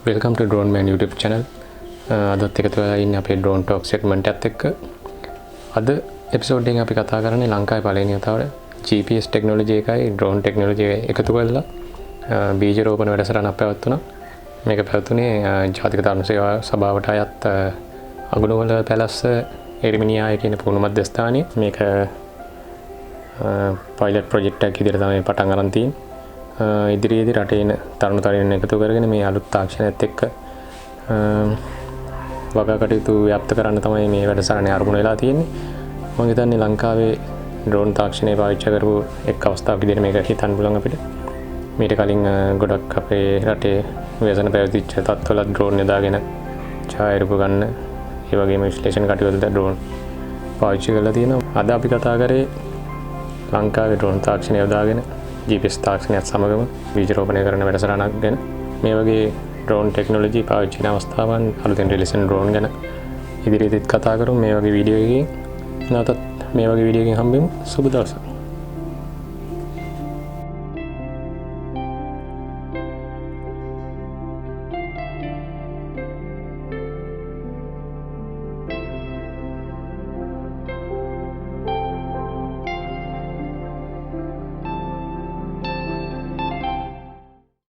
Welcome to Drone Man YouTube channel. අදත් එකතු වෙලා ඉන්නේ අපේ drone talk segment එකත් එක්ක. අද episode එකෙන් අපි කතා කරන්නේ ලංකාවේ පළවෙනි වතාවට GPS technology එකයි drone technology එකතු කරලා බීජ රෝපණ වැඩසටහනක් පැවැත්වුණා. මේක පැවැත්වුණේ ජාතික තරුණ සේවා සභාවට අයත් අගනුවල පැලස්ස එරිමිනියාය කියන පුහුණු මධ්‍යස්ථානයේ මේක pilot project එකක් විදිහට තමයි පටන් අරන් තියෙන්නේ. ඉදිරියේදී රටේ ඉන්න තරුණ තරුණියන් එකතු කරගෙන මේ අලුත් තාක්ෂණයත් එක්ක වගා කටයුතු ව්‍යාප්ත කරන්න තමයි මේ වැඩසටහනේ අරමුණ වෙලා තියෙන්නේ. මම හිතන්නේ ලංකාවේ ඩ්‍රෝන් තාක්ෂණය පාවිච්චි කරපු එක් අවස්ථාවක් විදිහට මේක හිතන්න පුළුවන් අපිට. මීට කලින් ගොඩක් අපේ රටේ ව්‍යසන පැවතිච්ච තත්ත්වවල ඩ්‍රෝන් යොදාගෙන ඡායාරූප ගන්න ඒ වගේම විශ්ලේෂණ කටයුතු වලට ඩ්‍රෝන් පාවිච්චි කරලා තියෙනවා. අද අපි කතා කරේ ලංකාවේ ඩ්‍රෝන් තාක්ෂණය යොදාගෙන GPS තාක්ෂණයත් සමගම බීජ රෝපණය කරන වැඩසටහනක් ගැන. මේ වගේ ඩ්‍රෝන් ටෙක්නොලොජි පාවිච්චි කරන අවස්ථාවන් අලුතෙන් රිලීස් වෙන ඩ්‍රෝන් ගැන ඉදිරියේදීත් කතා කරමු. මේ වගේ වීඩියෝ එකකින් නැවතත් මේ වගේ වීඩියෝ එකකින් හම්බෙමු. සුබ දවසක්.